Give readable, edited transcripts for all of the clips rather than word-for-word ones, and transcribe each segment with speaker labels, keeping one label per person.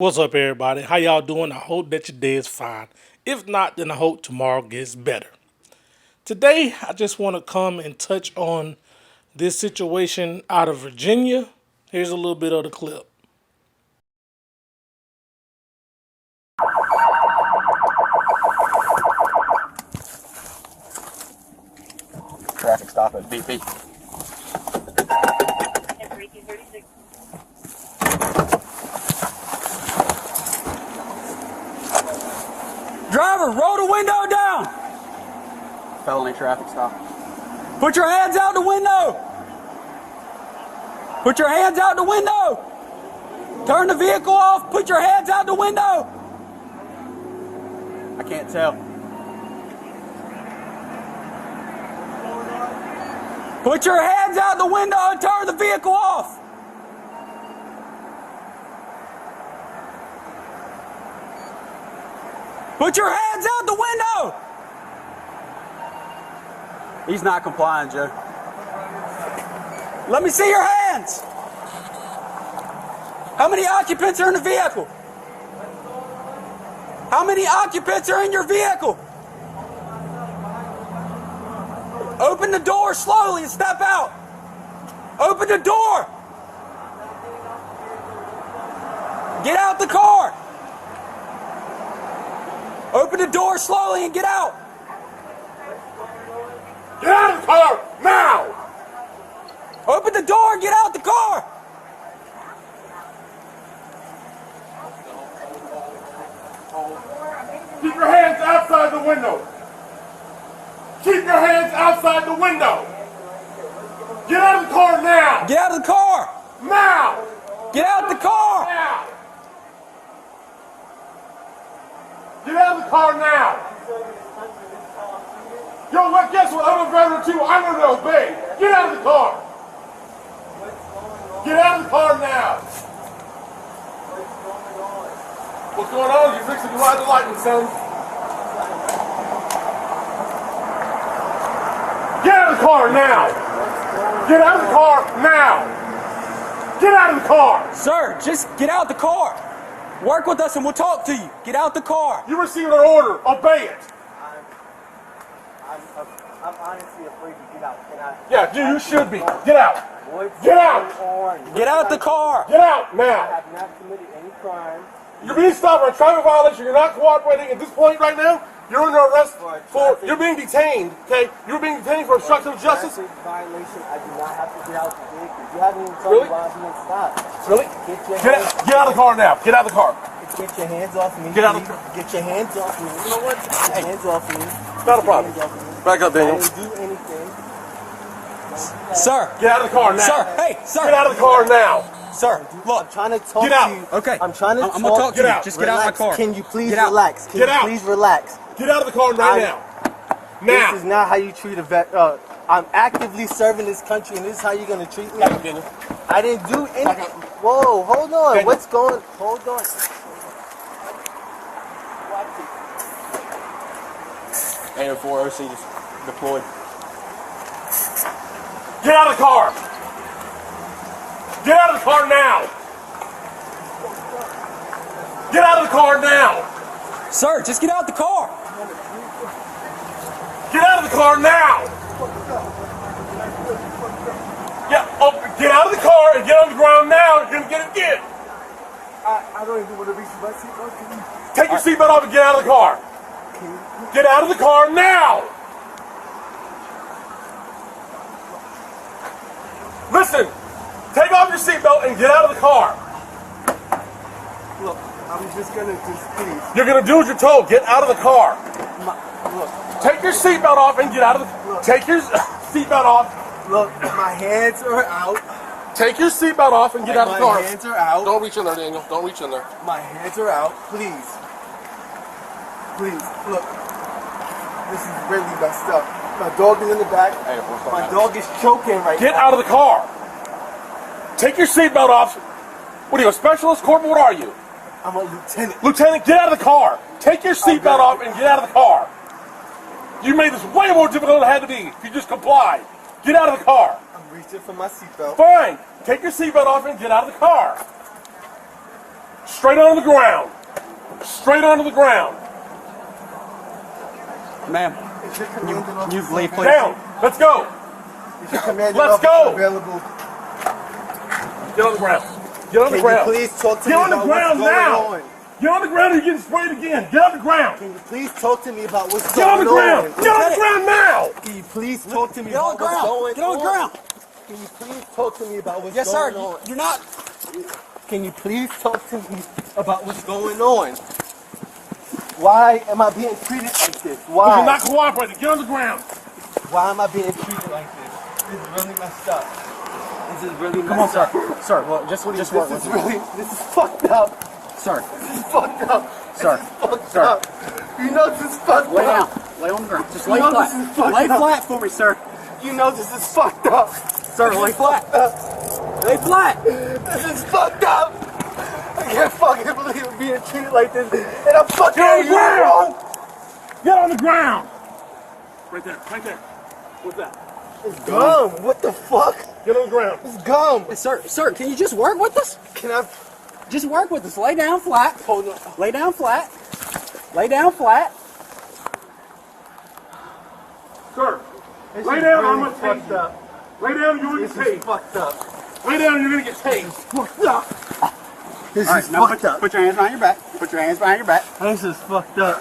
Speaker 1: What's up, everybody? How y'all doing? I hope that your day is fine. If not, then I hope tomorrow gets better. Today, I just want to come and touch on this situation out of Virginia. Here's a little bit of the clip.
Speaker 2: Traffic stop at BP.
Speaker 3: Driver, roll the window down.
Speaker 2: Felony traffic stop.
Speaker 3: Put your hands out the window. Put your hands out the window. Turn the vehicle off. Put your hands out the window.
Speaker 2: I can't tell.
Speaker 3: Put your hands out the window and turn the vehicle off. Put your hands out the window.
Speaker 2: He's not complying, Joe.
Speaker 3: Let me see your hands. How many occupants are in the vehicle? How many occupants are in your vehicle? Open the door slowly and step out. Open the door. Get out the car. Open the door slowly and get out.
Speaker 4: Get out of the car now!
Speaker 3: Open the door and get out the car.
Speaker 4: Keep your hands outside the window! Keep your hands outside the window! Get out of the car now!
Speaker 3: Get out of the car.
Speaker 4: Now!
Speaker 3: Get out of the car.
Speaker 4: Now! Get out of the car now! Yo, what? Guess what? I'm a veteran too. I'm going to obey. Get out of the car! Get out of the car now! What's going on? You're fixing to ride the lightning, son. Get out of the car now! Get out of the car now! Get out of the car!
Speaker 3: Sir, just get out the car. Work with us and we'll talk to you. Get out the car.
Speaker 4: You received an order. Obey it.
Speaker 5: I'm honestly afraid to get out. Can I?
Speaker 4: Yeah, you should be. Get out.
Speaker 5: What's
Speaker 4: Get out!
Speaker 5: going on?
Speaker 3: Get out the car.
Speaker 4: Get out
Speaker 5: I
Speaker 4: now.
Speaker 5: have not committed any crime.
Speaker 4: You're being stopped for a traffic violation. You're not cooperating. At this point right now, you're under arrest for, you're being detained, okay? You're being detained for obstruction of justice.
Speaker 5: Traffic violation. I do not have to get out the vehicle. You haven't even told
Speaker 4: Really?
Speaker 5: me why I'm being stopped.
Speaker 4: Really? Get out of the car now. Get out of the car.
Speaker 5: Get your hands off me.
Speaker 4: Get out of
Speaker 5: please. Get your hands off me. You know what? Get your hands off me.
Speaker 4: Not a problem.
Speaker 5: Hands off me.
Speaker 4: Back up,
Speaker 5: I
Speaker 4: Daniel.
Speaker 5: didn't do anything.
Speaker 3: Sir.
Speaker 4: Get out of the car now.
Speaker 3: Sir, hey, sir.
Speaker 4: Get out of the car now.
Speaker 3: Sir, look.
Speaker 5: I'm trying to talk
Speaker 4: Get out.
Speaker 5: to you.
Speaker 3: Okay.
Speaker 5: I'm trying to
Speaker 3: I'm gonna talk to
Speaker 4: Get
Speaker 3: you.
Speaker 4: out.
Speaker 3: Just get out of my
Speaker 5: Relax.
Speaker 3: car.
Speaker 5: Can you please
Speaker 3: Get out.
Speaker 5: relax? Can
Speaker 4: Get
Speaker 5: you
Speaker 4: out.
Speaker 5: please relax?
Speaker 4: Get out of the car right now. Now.
Speaker 5: This is not how you treat a vet. I'm actively serving this country, and this is how you're gonna treat me.
Speaker 4: Back up, Daniel.
Speaker 5: I didn't do anything.
Speaker 4: Back up.
Speaker 5: Whoa, hold on.
Speaker 4: Okay.
Speaker 5: What's going? Hold on.
Speaker 2: AO4 OC just deployed.
Speaker 4: Get out of the car. Get out of the car now. Get out of the car now.
Speaker 3: Sir, just get out the car.
Speaker 4: Get out of the car now. Yeah, get out of the car and get on the ground now. You're gonna get it again.
Speaker 5: I don't even want to reach my seatbelt. Can you?
Speaker 4: Take your seatbelt off and get out of the car. Get out of the car now. Listen, take off your seatbelt and get out of the car.
Speaker 5: Look, I'm just gonna please.
Speaker 4: You're gonna do as you're told. Get out of the car.
Speaker 5: Look,
Speaker 4: Take your seatbelt off and get out of the. Take your seatbelt off.
Speaker 5: look. My hands are out.
Speaker 4: Take your seatbelt off and get out of the
Speaker 5: My
Speaker 4: car.
Speaker 5: hands are out.
Speaker 4: Don't reach in there, Daniel. Don't reach in there.
Speaker 5: My hands are out. Please. Please, look. This is really messed up. My dog is in the back. My dog is choking right
Speaker 4: Get
Speaker 5: now.
Speaker 4: out of the car. Take your seatbelt off. What are you, a specialist, corporal? What are you?
Speaker 5: I'm a lieutenant.
Speaker 4: Lieutenant, get out of the car. Take your seatbelt off and get out of the car. You made this way more difficult than it had to be if you just comply. Get out of the car.
Speaker 5: I'm reaching for my seatbelt.
Speaker 4: Fine. Take your seatbelt off and get out of the car. Straight onto the ground. Straight onto the ground.
Speaker 2: Ma'am,
Speaker 5: Is your commanding
Speaker 2: can you
Speaker 5: officer
Speaker 2: leave, please?
Speaker 4: Down. Let's go.
Speaker 5: Is your commanding
Speaker 4: Let's
Speaker 5: officer
Speaker 4: go.
Speaker 5: available?
Speaker 4: Get on the ground. Get on the
Speaker 5: Can
Speaker 4: ground.
Speaker 5: you please talk to
Speaker 4: Get
Speaker 5: me
Speaker 4: on the
Speaker 5: about
Speaker 4: ground
Speaker 5: what's
Speaker 4: now.
Speaker 5: going on?
Speaker 4: Get on the ground or you're getting sprayed again. Get on the ground.
Speaker 5: Can you please talk to me about what's
Speaker 4: Get on
Speaker 5: going
Speaker 4: the ground.
Speaker 5: on?
Speaker 4: Get on the ground now.
Speaker 5: Can you please talk to me
Speaker 2: get on
Speaker 5: about
Speaker 2: the
Speaker 5: what's
Speaker 2: ground.
Speaker 5: going
Speaker 2: Get on the ground.
Speaker 5: Can you please talk to me about what's
Speaker 2: Yes, sir.
Speaker 5: going on?
Speaker 2: You're not.
Speaker 5: Can you please talk to me about what's going on? Why am I being treated like this?
Speaker 4: You're
Speaker 5: Why?
Speaker 4: not cooperating. Get on the ground.
Speaker 5: Why am I being treated like this? This is really messed up. This is really
Speaker 2: Come on,
Speaker 5: messed up.
Speaker 2: sir. Sir, well, just work
Speaker 5: This
Speaker 2: with
Speaker 5: is
Speaker 2: me.
Speaker 5: really, this is fucked up.
Speaker 2: Sir,
Speaker 5: This is fucked up.
Speaker 2: Sir.
Speaker 5: This is fucked
Speaker 2: Sir.
Speaker 5: up. You know this is fucked
Speaker 2: lay down.
Speaker 5: up.
Speaker 2: Lay on the ground. Just
Speaker 5: You
Speaker 2: lay
Speaker 5: know
Speaker 2: flat.
Speaker 5: this is fucked
Speaker 2: Lay
Speaker 5: up.
Speaker 2: flat for me, sir.
Speaker 5: You know this is fucked up.
Speaker 2: Sir, lay flat. Lay flat.
Speaker 5: This is fucked up. I can't fucking believe I'm being treated like this. And I'm fucking
Speaker 4: Get on the ground.
Speaker 5: wrong.
Speaker 4: Get on the ground. Right there. Right there. What's that?
Speaker 5: It's gum. What the fuck?
Speaker 4: Get on the ground.
Speaker 5: It's gum.
Speaker 2: Sir, can you just work with us?
Speaker 5: Can I
Speaker 2: Just work with us. Lay down flat.
Speaker 5: hold on?
Speaker 2: Lay down flat. Lay down flat.
Speaker 4: Sir,
Speaker 5: This
Speaker 4: lay
Speaker 5: is
Speaker 4: down. I'm
Speaker 5: really
Speaker 4: going to take
Speaker 5: fucked
Speaker 4: you.
Speaker 5: up.
Speaker 4: Lay down. You're going to
Speaker 5: This
Speaker 4: get
Speaker 5: is
Speaker 4: tased.
Speaker 5: fucked up.
Speaker 4: Lay down. You're going to get tased.
Speaker 5: Fucked up. This
Speaker 2: All
Speaker 5: is
Speaker 2: right, now
Speaker 5: fucked up.
Speaker 2: put your hands behind your back. Put your hands behind your back.
Speaker 5: This is fucked up.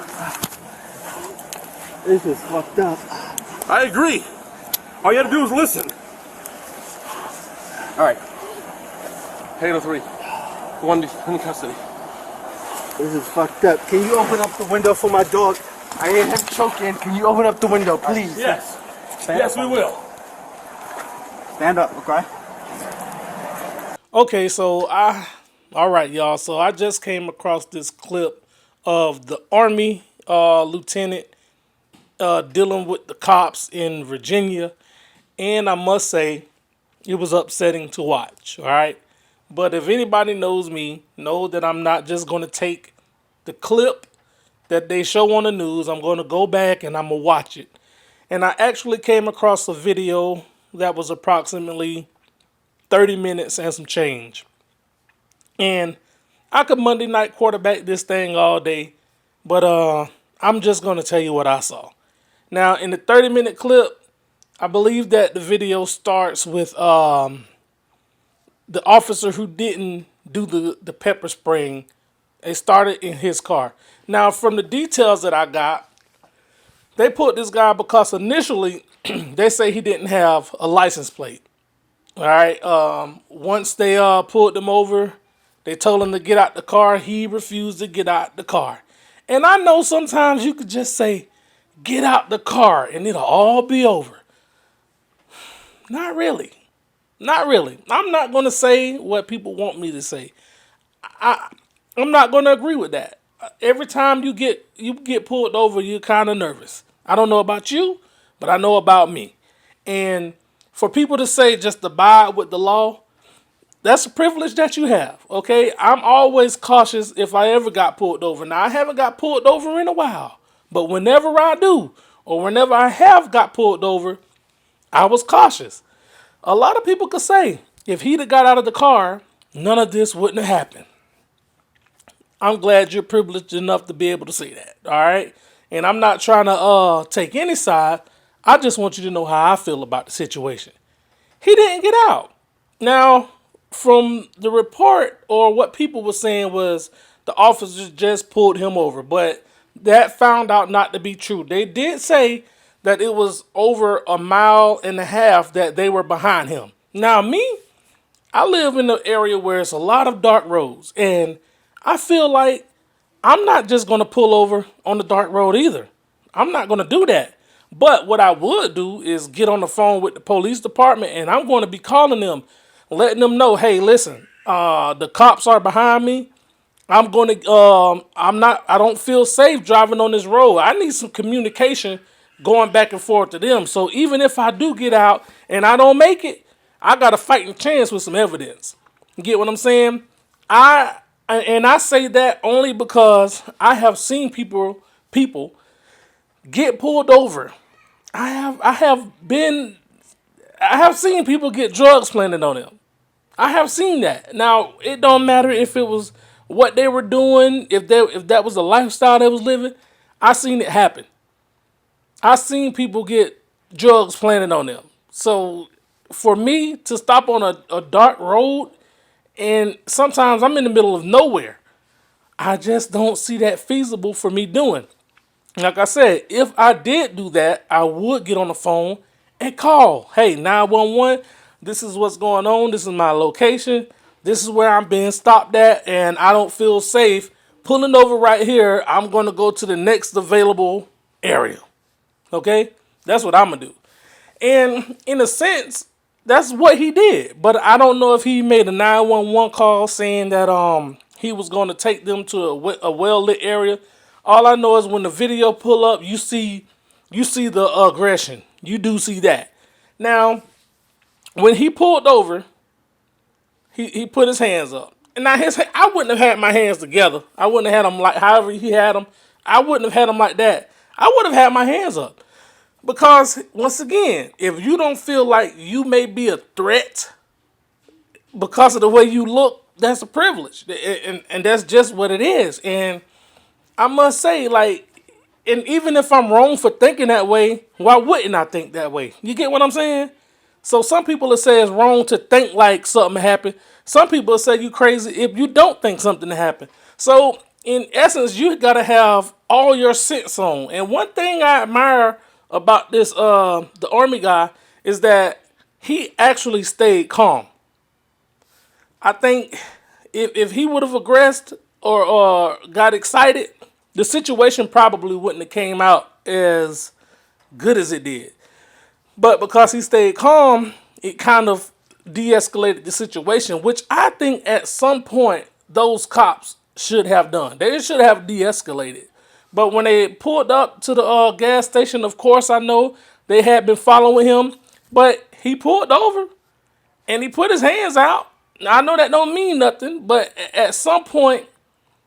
Speaker 5: This is fucked up.
Speaker 4: I agree. All you have to do is listen.
Speaker 2: All right.
Speaker 4: 803. One in custody.
Speaker 5: This is fucked up. Can you open up the window for my dog? I hear him choking. Can you open up the window, please?
Speaker 4: Yes.
Speaker 2: Stand
Speaker 4: Yes,
Speaker 2: up.
Speaker 4: we will.
Speaker 2: Stand up, okay?
Speaker 1: Okay, so all right, y'all. So I just came across this clip of the Army lieutenant dealing with the cops in Virginia, and I must say it was upsetting to watch. All right, but if anybody knows me, know that I'm not just going to take the clip that they show on the news. I'm going to go back and I'm going to watch it. And I actually came across a video that was approximately 30 minutes and some change. And I could Monday night quarterback this thing all day, but I'm just going to tell you what I saw. Now, in the 30-minute clip, I believe that the video starts with the officer who didn't do the pepper spraying. It started in his car. Now, from the details that I got, they put this guy because initially they say he didn't have a license plate. All right. Once they pulled him over, they told him to get out the car. He refused to get out the car. And I know sometimes you could just say, get out the car and it'll all be over. Not really. Not really. I'm not going to say what people want me to say. I'm not going to agree with that. Every time you get pulled over, you're kind of nervous. I don't know about you, but I know about me. And for people to say just abide with the law, that's a privilege that you have, okay? I'm always cautious if I ever got pulled over. Now, I haven't got pulled over in a while, but whenever I do, or whenever I have got pulled over, I was cautious. A lot of people could say, if he'd have got out of the car, none of this wouldn't have happened. I'm glad you're privileged enough to be able to say that, all right? And I'm not trying to take any side. I just want you to know how I feel about the situation. He didn't get out. Now, from the report or what people were saying was the officers just pulled him over, but that found out not to be true. They did say that it was over 1.5 miles that they were behind him. Now, me, I live in an area where it's a lot of dark roads, and I feel like I'm not just going to pull over on the dark road either. I'm not going to do that. But what I would do is get on the phone with the police department, and I'm going to be calling them, letting them know, hey, listen, the cops are behind me. I don't feel safe driving on this road. I need some communication going back and forth to them. So even if I do get out and I don't make it, I got a fighting chance with some evidence. You get what I'm saying? I say that only because I have seen people get pulled over. I have seen people get drugs planted on them. I have seen that. Now, it don't matter if it was what they were doing, if that was the lifestyle they was living, I seen it happen. I seen people get drugs planted on them. So for me to stop on a dark road, and sometimes I'm in the middle of nowhere, I just don't see that feasible for me doing. Like I said, if I did do that, I would get on the phone and call. Hey, 911, this is what's going on. This is my location. This is where I'm being stopped at, and I don't feel safe pulling over right here. I'm going to go to the next available area. Okay? That's what I'm going to do. And in a sense, that's what he did. But I don't know if he made a 911 call saying that he was going to take them to a well-lit area. All I know is when the video pull up, you see the aggression. You do see that. Now, when he pulled over, he put his hands up. And now I wouldn't have had my hands together. I wouldn't have had them like however he had them. I wouldn't have had them like that. I would have had my hands up. Because, once again, if you don't feel like you may be a threat because of the way you look, that's a privilege. And that's just what it is. And I must say, like, and even if I'm wrong for thinking that way, why wouldn't I think that way? You get what I'm saying? So some people will say it's wrong to think like something happened. Some people will say you crazy if you don't think something happened. So, in essence, you got to have all your sense on. And one thing I admire about this the army guy is that he actually stayed calm. I think if he would have aggressed or got excited, the situation probably wouldn't have came out as good as it did. But because he stayed calm, it kind of de-escalated the situation, which I think at some point those cops should have done. They should have de-escalated. But when they pulled up to the gas station, of course, I know they had been following him. But he pulled over and he put his hands out. Now, I know that don't mean nothing, but at some point,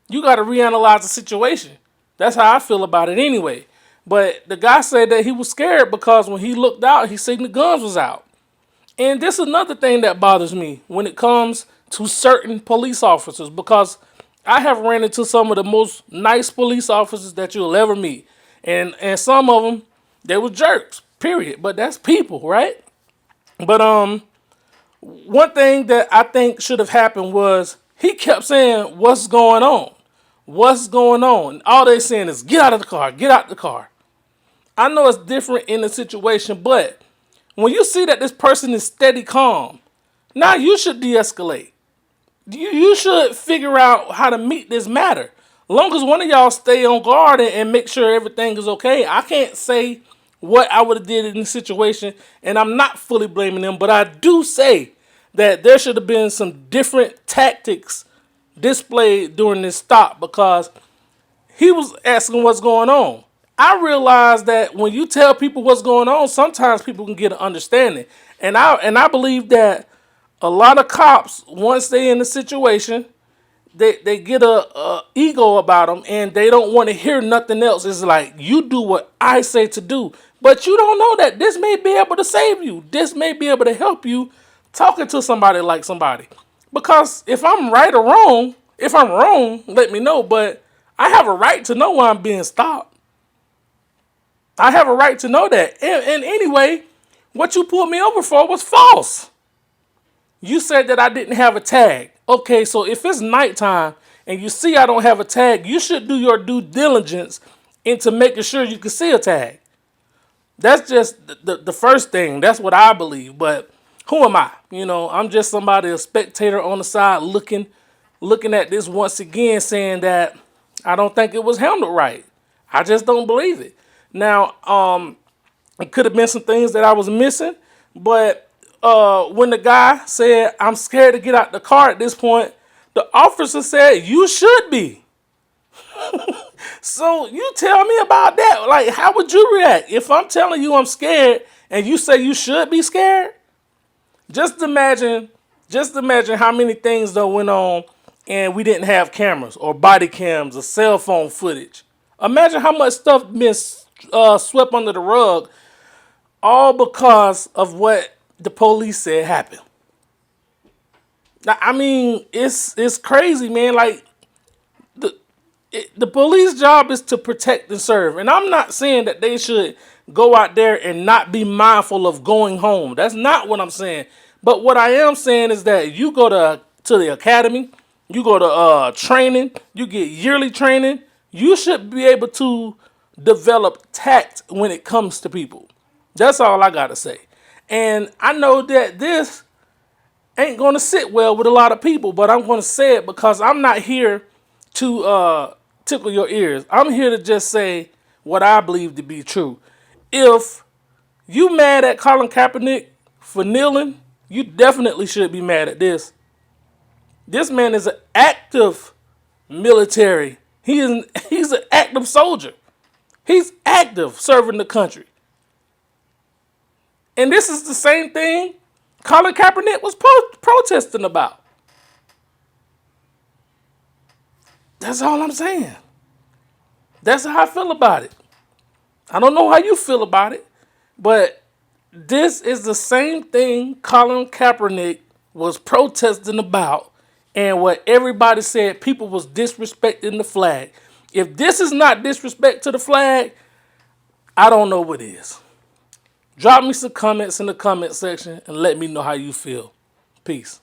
Speaker 1: you got to reanalyze the situation. That's how I feel about it anyway. But the guy said that he was scared because when he looked out, he seen the guns was out. And this is another thing that bothers me when it comes to certain police officers, because I have ran into some of the most nice police officers that you'll ever meet. And some of them, they were jerks, period. But that's people, right? But one thing that I think should have happened was he kept saying, "What's going on? What's going on?" All they're saying is, "Get out of the car, get out of the car." I know it's different in the situation, but when you see that this person is steady calm, now you should de-escalate. You should figure out how to meet this matter. Long as one of y'all stay on guard and make sure everything is okay. I can't say what I would have did in the situation, and I'm not fully blaming them, but I do say that there should have been some different tactics displayed during this stop, because he was asking what's going on. I realize that when you tell people what's going on, sometimes people can get an understanding. And I believe that a lot of cops, once they're in the situation, they get a ego about them, and they don't want to hear nothing else. It's like, you do what I say to do. But you don't know that this may be able to save you. This may be able to help you talking to somebody like somebody. Because if I'm right or wrong, if I'm wrong, let me know. But I have a right to know why I'm being stopped. I have a right to know that. And anyway, what you pulled me over for was false. You said that I didn't have a tag. Okay, so if it's nighttime and you see I don't have a tag, you should do your due diligence into making sure you can see a tag. That's just the first thing. That's what I believe. But who am I? You know, I'm just somebody, a spectator on the side looking at this once again, saying that I don't think it was handled right. I just don't believe it. Now, it could have been some things that I was missing, but when the guy said, "I'm scared to get out the car at this point," the officer said, "You should be." So you tell me about that. Like, how would you react if I'm telling you I'm scared and you say you should be scared? Just imagine how many things that went on and we didn't have cameras or body cams or cell phone footage. Imagine how much stuff been swept under the rug, all because of what the police said happened. Now, I mean, it's crazy, man. Like, The police job is to protect and serve. And I'm not saying that they should go out there and not be mindful of going home. That's not what I'm saying. But what I am saying is that you go to the academy, you go to training, you get yearly training, you should be able to develop tact when it comes to people. That's all I got to say. And I know that this ain't going to sit well with a lot of people, but I'm going to say it because I'm not here to tickle your ears. I'm here to just say what I believe to be true. If you mad at Colin Kaepernick for kneeling, you definitely should be mad at this. This man is an active military. He's an active soldier. He's active serving the country. And this is the same thing Colin Kaepernick was protesting about. That's all I'm saying. That's how I feel about it. I don't know how you feel about it, but this is the same thing Colin Kaepernick was protesting about, and what everybody said people was disrespecting the flag. If this is not disrespect to the flag, I don't know what is. Drop me some comments in the comment section and let me know how you feel. Peace.